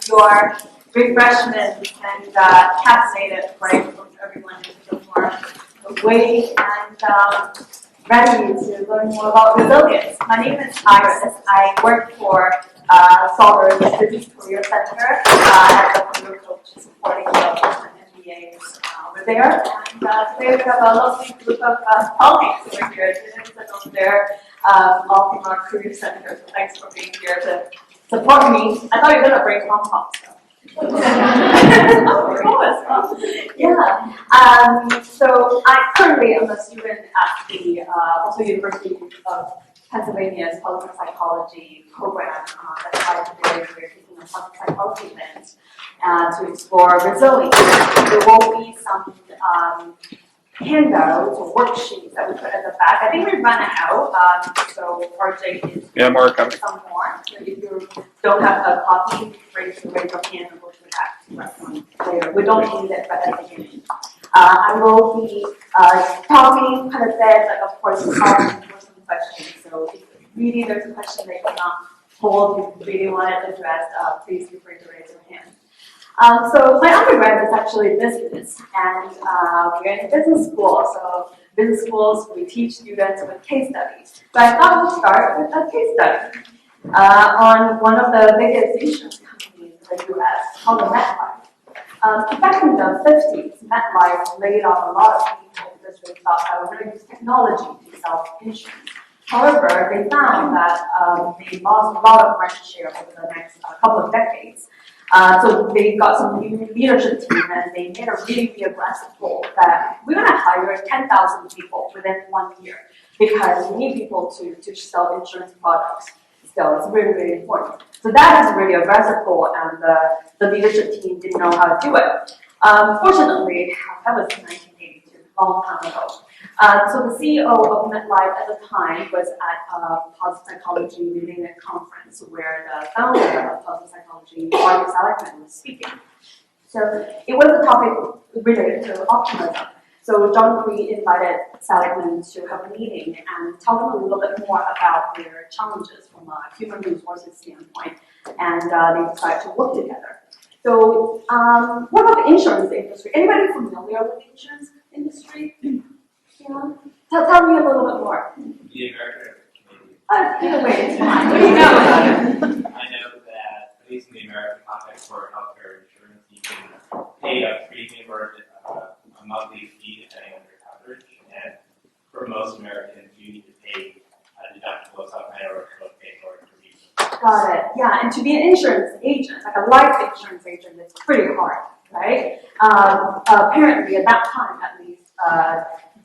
your refreshments and caffeinated break from everyone in the dorm awake and ready to learn more about resilience. My name is Iris. I work for Sauder, the Business Career Center, as a career coach supporting the MBAs over there. And today we have a lovely group of colleagues over here, students and over there, all from our career center. So thanks for being here to support me. I thought you were going to bring pom-poms. So I currently am a student at the also University of Pennsylvania's public psychology program. That's why today we're taking a public psychology event to explore resilience. There will be some handouts or worksheets that we put at the back. I think we've run out, so RJ is more coming. Some more. So if you don't have a copy, raise your hand and go to the back later. We don't need it, but at the beginning. I will be talking kind of bit, but of course, asking for some questions. So if really there's a question that you cannot hold, if you really want it addressed, please feel free to raise your hand. So my undergrad is actually business, and we're in a business school. So business schools, we teach students with case studies. So I thought we'd start with a case study on one of the biggest insurance companies in the U.S. called MetLife. Back in the 50s, MetLife laid off a lot of people because they thought that we're going to use technology to sell insurance. However, they found that they lost a lot of market share over the next couple of decades. So they got some new leadership team and they made a really aggressive goal that we're going to hire 10,000 people within 1 year because we need people to sell insurance products. So it's really, really important. So that is a really aggressive goal and the leadership team didn't know how to do it. Fortunately, that was 1982, a long time ago. So the CEO of MetLife at the time was at a positive psychology related conference where the founder of positive psychology, Iris Cai, was speaking. So it was a topic related to optimism. So John Cree invited Seligman to have a meeting and tell them a little bit more about their challenges from a human resources standpoint, and they decided to work together. So what about the insurance industry? Anybody familiar with the insurance industry? Yeah. Tell me a little bit more. The American community. Either way, it's fine. What do you know about it? I know that, at least in the American context for healthcare insurance, you can pay a premium or a monthly fee depending on your coverage. And for most Americans, you need to pay a deductible of some kind or a pay for it to reach. Got it. Yeah, and to be an insurance agent, like a life insurance agent, it's pretty hard, right? Apparently, at that time, at least,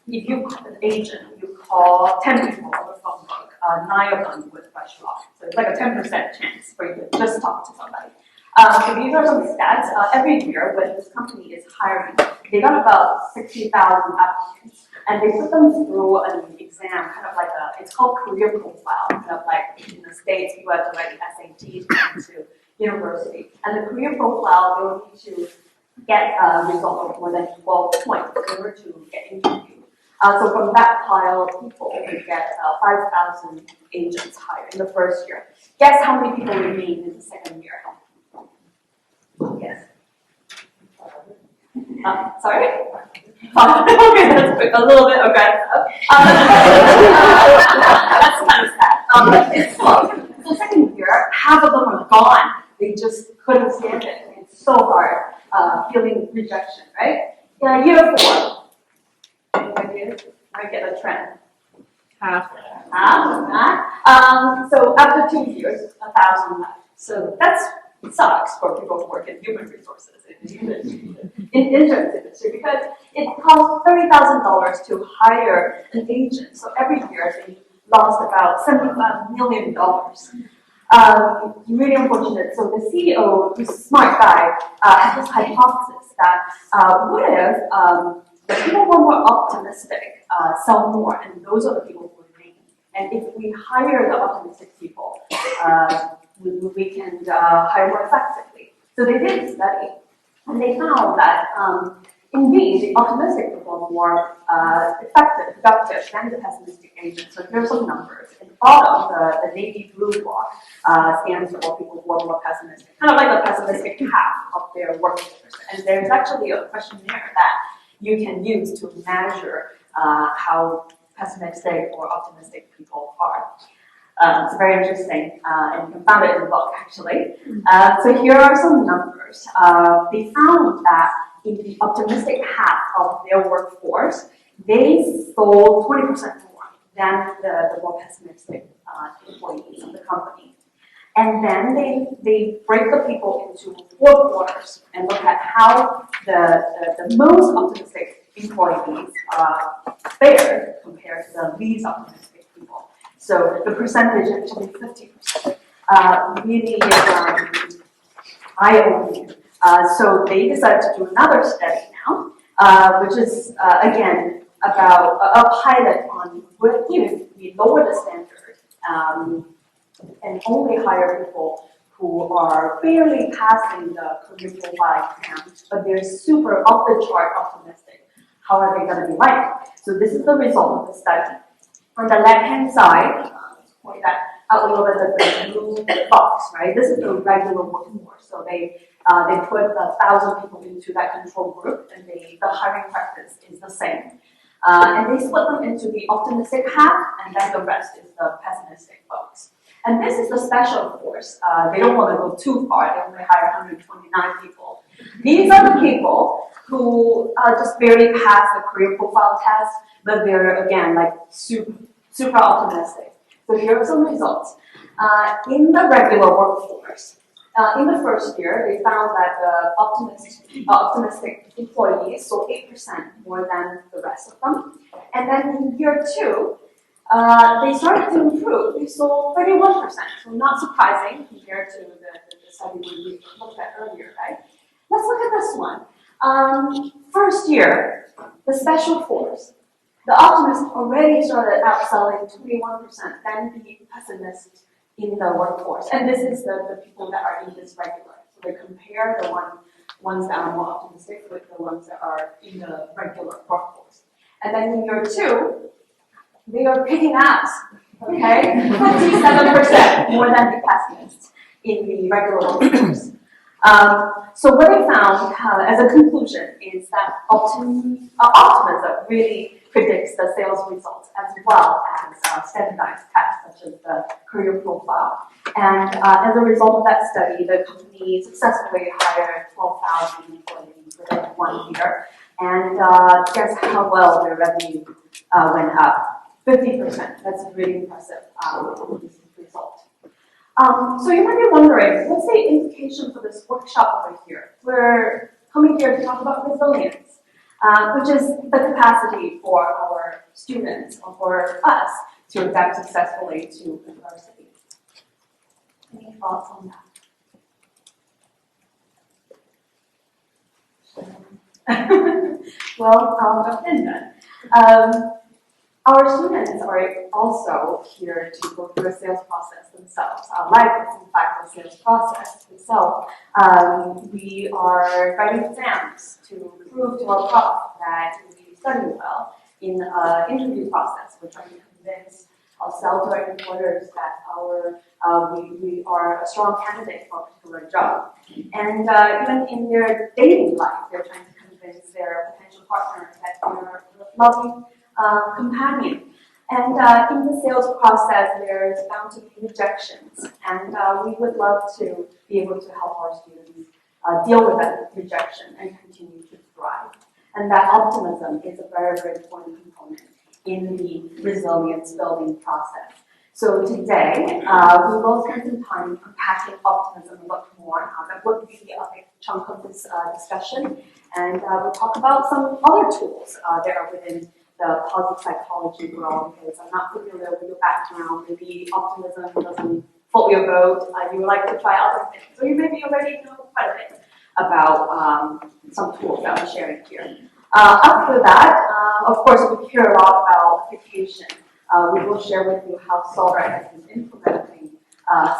if you call an agent, you call 10 people on the phone book, 9 of them would rush you off. So it's like a 10% chance for you to just talk to somebody. So these are some stats. Every year when this company is hiring, they got about 60,000 applicants, and they put them through an exam, kind of like it's called career profile, kind of like in the States, you have to write SAT to get into university. And the career profile, they will need to get a result of more than 12 points in order to get interviewed. So from that pile of people, we get 5,000 agents hired in the first year. Guess how many people remain in the second year? Yes. Sorry? Okay, that's quick. A little bit aggressive. That's kind of sad. The second year, half of them are gone. They just couldn't stand it. It's so hard, feeling rejection, right? Yeah, year 4. I get a trend. Half. So after 2 years, 1,000 left. So that sucks for people who work in human resources in insurance industry because it costs $30,000 to hire an agent. So every year they lost about $75 million. Really unfortunate. So the CEO, who's a smart guy, had this hypothesis that what if the people who are more optimistic sell more, and those are the people who remain. And if we hire the optimistic people, we can hire more effectively. So they did a study, and they found that indeed, the optimistic people are more effective, productive than the pessimistic agents. So here's some numbers. At the bottom, the navy blue block stands for people who are more pessimistic, kind of like the pessimistic half of their workforce. And there's actually a questionnaire that you can use to measure how pessimistic or optimistic people are. It's very interesting, and you can find it in the book, actually. So here are some numbers. They found that in the optimistic half of their workforce, they sold 20% more than the more pessimistic employees of the company. And then they break the people into 4 quarters and look at how the most optimistic employees fared compared to the least optimistic people. So the percentage is actually 50%. Really eye-opening. So they decided to do another study now, which is again about a pilot on what if we lower the standard and only hire people who are barely passing the career profile exam, but they're super off the chart optimistic. How are they going to be like? So this is the result of the study. On the left-hand side, point that out a little bit of the blue box, right? This is the regular workforce. So they put 1,000 people into that control group, and the hiring practice is the same. And they split them into the optimistic half, and then the rest is the pessimistic folks. And this is the special force. They don't want to go too far. They only hire 129 people. These are the people who just barely pass the career profile test, but they're, again, like super optimistic. So here are some results. In the regular workforce, in the first year, they found that the optimistic employees sold 8% more than the rest of them. And then in year 2, they started to improve. They sold 31%, so not surprising compared to the study we looked at earlier, right? Let's look at this one. First year, the special force. The optimists already started outselling 21% than the pessimists in the workforce. And this is the people that are in this regular. So they compare the ones that are more optimistic with the ones that are in the regular workforce. And then in year 2, they are kicking ass, okay? 27% more than the pessimists in the regular workforce. So what they found as a conclusion is that optimism really predicts the sales results as well as standardized tests such as the career profile. And as a result of that study, the company successfully hired 12,000 employees within 1 year. And guess how well their revenue went up? 50%. That's really impressive result. So you might be wondering, what's the implication for this workshop over here? We're coming here to talk about resilience, which is the capacity for our students or for us to adapt successfully to adversity. Any thoughts on that? Well, I'll jump in then. Our students are also here to go through a sales process themselves. Life is in fact a sales process itself. We are writing exams to prove to our prof that we study well in an interview process. We're trying to convince our sell to our employers that we are a strong candidate for a particular job. And even in their dating life, they're trying to convince their potential partner that they're loving companion. And in the sales process, there's bound to be rejections. And we would love to be able to help our students deal with that rejection and continue to thrive. And that optimism is a very, very important component in the resilience building process. So today, we will spend some time unpacking optimism a little more. That would be a big chunk of this discussion. And we'll talk about some other tools that are within the positive psychology world, because I'm not familiar with your background. Maybe optimism doesn't float your boat. You would like to try other things. So you maybe already know quite a bit about some tools that I'm sharing here. After that, of course, we hear a lot about application. We will share with you how Sauder has been implementing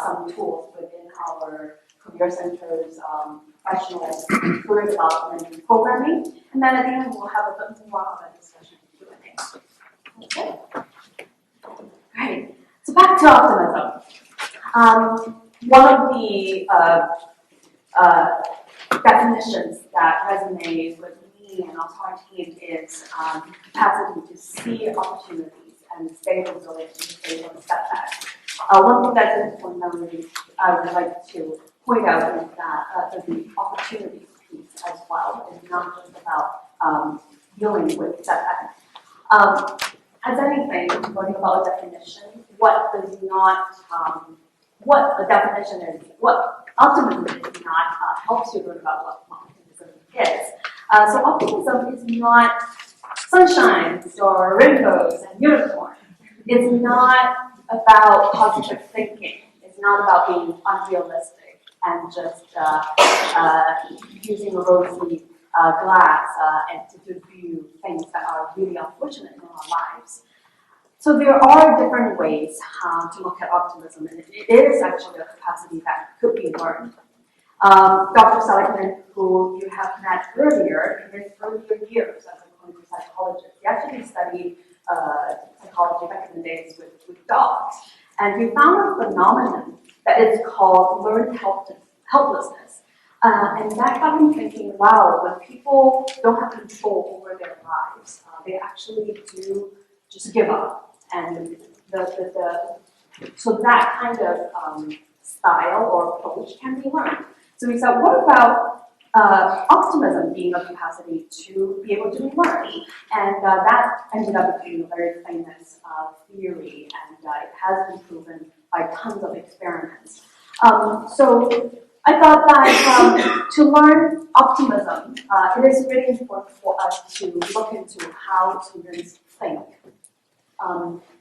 some tools within our career centers, professional career development and programming. And then at the end, we'll have a bit more of a discussion and Q&A. Okay. Great. So back to optimism. One of the definitions that resonates with me and also our team is capacity to see opportunities and stay resilient in the face of setbacks. One thing that's important I would like to point out is that the opportunities piece as well is not just about dealing with setbacks. As anything, learning about a definition, what a definition is, what optimism is not helps you learn about what optimism is. So optimism is not sunshines or rainbows and unicorns. It's not about positive thinking. It's not about being unrealistic and just using a rosy glass and to view things that are really unfortunate in our lives. So there are different ways to look at optimism, and it is actually a capacity that could be learned. Dr. Seligman, who you have met earlier, in his earlier years as a clinical psychologist, he actually studied psychology back in the days with dogs, and he found a phenomenon that is called learned helplessness. And that got him thinking, wow, when people don't have control over their lives, they actually do just give up. And so that kind of style or approach can be learned. So we said, what about optimism being a capacity to be able to be learned? And that ended up being a very famous theory, and it has been proven by tons of experiments. So I thought that to learn optimism, it is really important for us to look into how students think.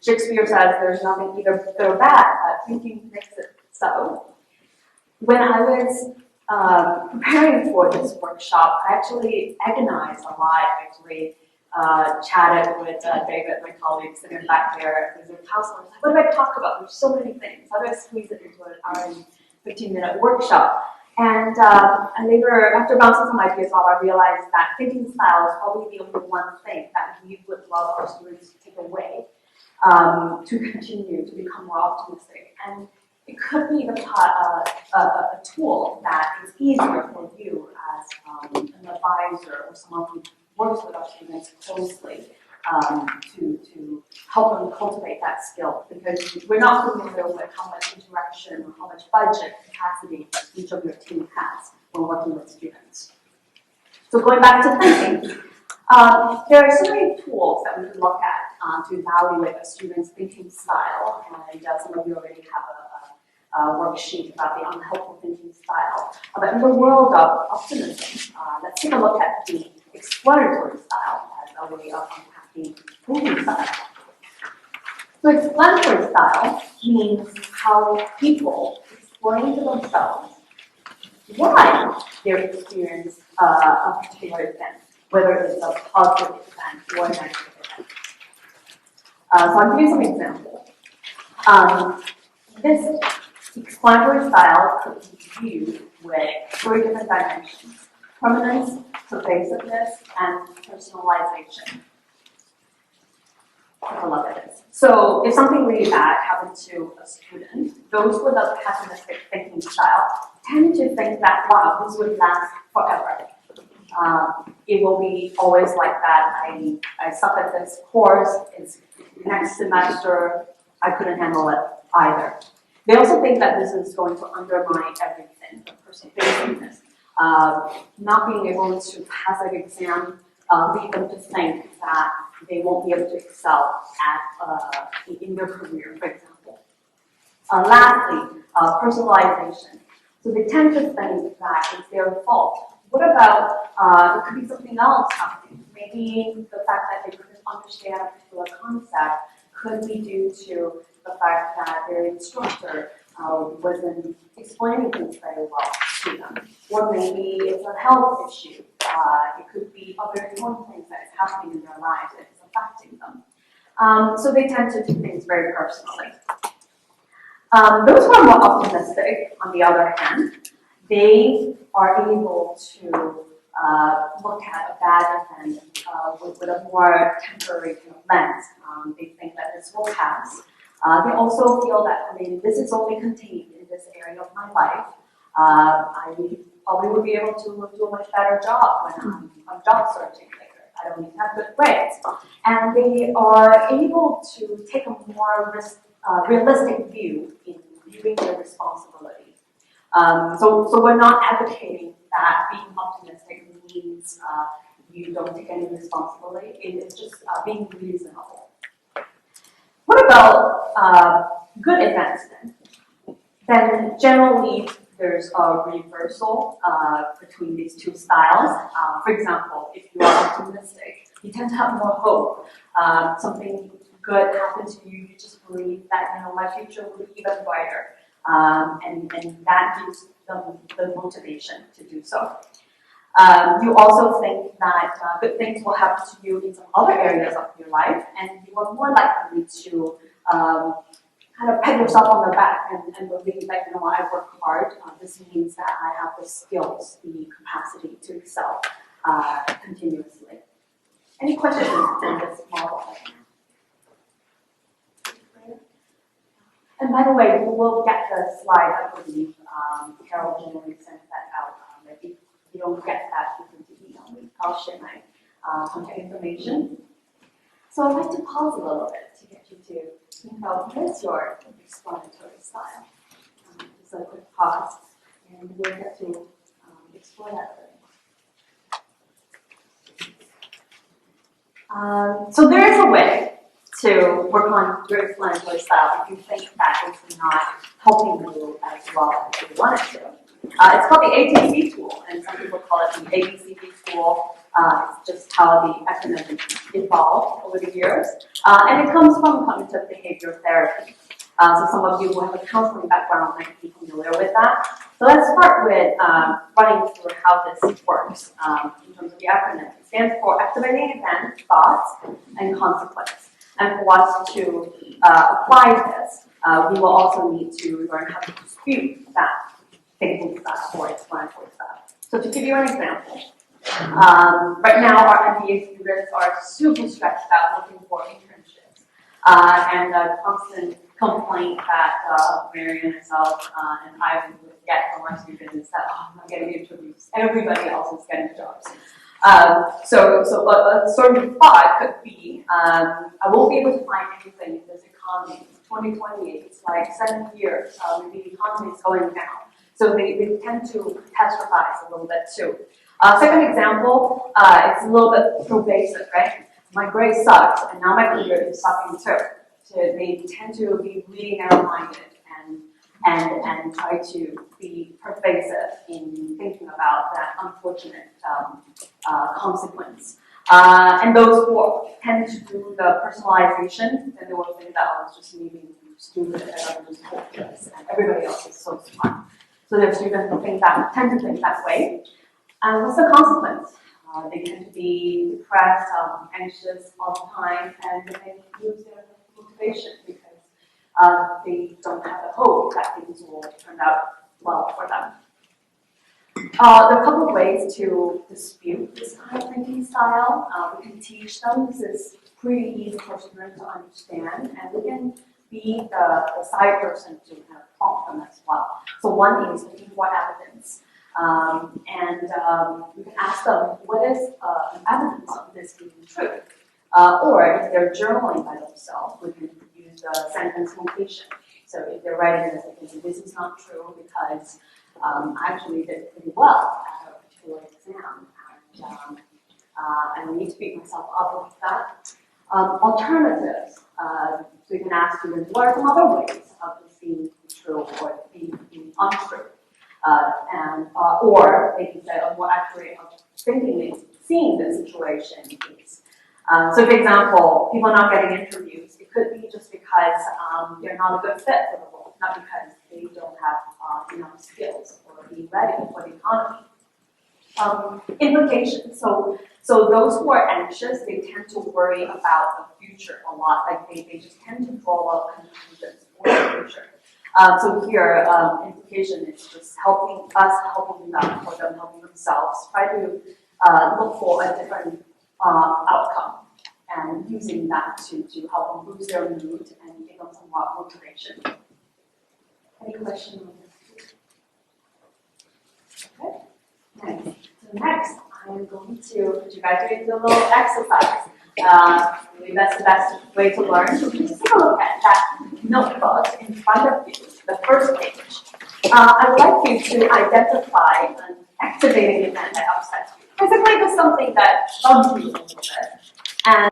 Shakespeare says there's nothing either good or bad, thinking makes it so. When I was preparing for this workshop, I actually agonized a lot. I actually chatted with David, my colleague, sitting back there as a counselor. Like, what do I talk about? There's so many things. How do I squeeze it into an hour and 15-minute workshop? And later, after bouncing some ideas off, I realized that thinking style is probably the only one thing that we would love our students to take away to continue to become more optimistic. And it could be a tool that is easier for you as an advisor or someone who works with our students closely to help them cultivate that skill, because we're not familiar with how much interaction or how much budget capacity each of your team has when working with students. So going back to thinking, there are so many tools that we can look at to evaluate a student's thinking style, and some of you already have a worksheet about the unhelpful thinking style. But in the world of optimism, let's take a look at the explanatory style as a way of unpacking thinking style. So explanatory style means how people explain to themselves why they experience a particular event, whether it's a positive event or a negative event. So I'll give you some examples. This explanatory style could be viewed with 3 different dimensions: permanence, pervasiveness, and personalization. Take a look at this. So if something really bad happened to a student, those with a pessimistic thinking style tend to think that, wow, this would last forever. It will be always like that. I suck at this course. It's next semester, I couldn't handle it either. They also think that this is going to undermine everything, the perseverance. Not being able to pass an exam lead them to think that they won't be able to excel in their career, for example. Lastly, personalization. So they tend to think that it's their fault. What about, it could be something else happening. Maybe the fact that they couldn't understand a particular concept could be due to the fact that their instructor wasn't explaining things very well to them. Or maybe it's a health issue. It could be other important things that is happening in their lives that is affecting them. So they tend to do things very personally. Those who are more optimistic, on the other hand, they are able to look at a bad event with a more temporary kind of lens. They think that this will pass. They also feel that, I mean, this is only contained in this area of my life. I probably would be able to do a much better job when I'm job searching later. I don't need to have good grades. And they are able to take a more realistic view in viewing their responsibility. So we're not advocating that being optimistic means you don't take any responsibility. It's just being reasonable. What about good events then? Then generally there's a reversal between these two styles. For example, if you are optimistic, you tend to have more hope. Something good happens to you, you just believe that my future will be even brighter. And that gives them the motivation to do so. You also think that good things will happen to you in some other areas of your life, and you are more likely to kind of pat yourself on the back and believe that, I work hard. This means that I have the skills, the capacity to excel continuously. Any questions on this model? And by the way, we will get the slide, I believe. Carol generally sent that out. If you don't get that, you can email me. I'll share my contact information. So I'd like to pause a little bit to get you to think about what is your explanatory style. Just a quick pause, and we'll get to explore that further. So there is a way to work on your explanatory style if you think that it's not helping you as well as you want it to. It's called the ATC tool, and some people call it the ABCD tool. It's just how the acronym evolved over the years. And it comes from cognitive behavior therapy. So some of you who have a counseling background might be familiar with that. So let's start with running through how this works in terms of the acronym. It stands for activating event, thoughts, and consequence. And for us to apply this, we will also need to learn how to dispute that thinking style or explanatory style. So to give you an example, right now our MBA students are super stressed out looking for internships. And a constant complaint that Mary and myself and I would get from our students is that, I'm not getting interviews. Everybody else is getting jobs. So a sort of thought could be, I won't be able to find anything in this economy. 2028, it's like 7 years, the economy is going down. So they tend to catastrophize a little bit too. Second example, it's a little bit pervasive, right? My grade sucks, and now my career is sucking too. So they tend to be really narrow-minded and try to be pervasive in thinking about that unfortunate consequence. And those who tend to do the personalization, then they will think that I was just leaving stupid and I'm just hopeless, and everybody else is so smart. So their students tend to think that way. And what's the consequence? They tend to be depressed, anxious all the time, and they lose their motivation because they don't have the hope that things will turn out well for them. There are a couple of ways to dispute this kind of thinking style. We can teach them. This is pretty easy for students to understand, and we can be the side person to kind of prompt them as well. So one is looking for evidence. We can ask them, what is evidence of this being true? Or if they're journaling by themselves, we can use the sentence notation. So if they're writing this is not true because I actually did pretty well at a particular exam, and I need to beat myself up with that. Alternatives, so you can ask students, what are some other ways of this being true or being untrue? Or they can say, what actually of thinking is seeing the situation is. So for example, people not getting interviews, it could be just because they're not a good fit for the role, not because they don't have enough skills or be ready for the economy. Implications. So those who are anxious, they tend to worry about the future a lot. Like they just tend to draw a lot of conclusions for the future. So here, implication is just helping them, for them helping themselves, try to look for a different outcome and using that to help them boost their mood and give them some more motivation. Any questions on this? Okay. Nice. So next, I'm going to put you guys into a little exercise. Maybe that's the best way to learn. So please take a look at that notebook in front of you, the first page. I would like you to identify an activating event that upsets you. Basically, there's something that bugs you a little bit. And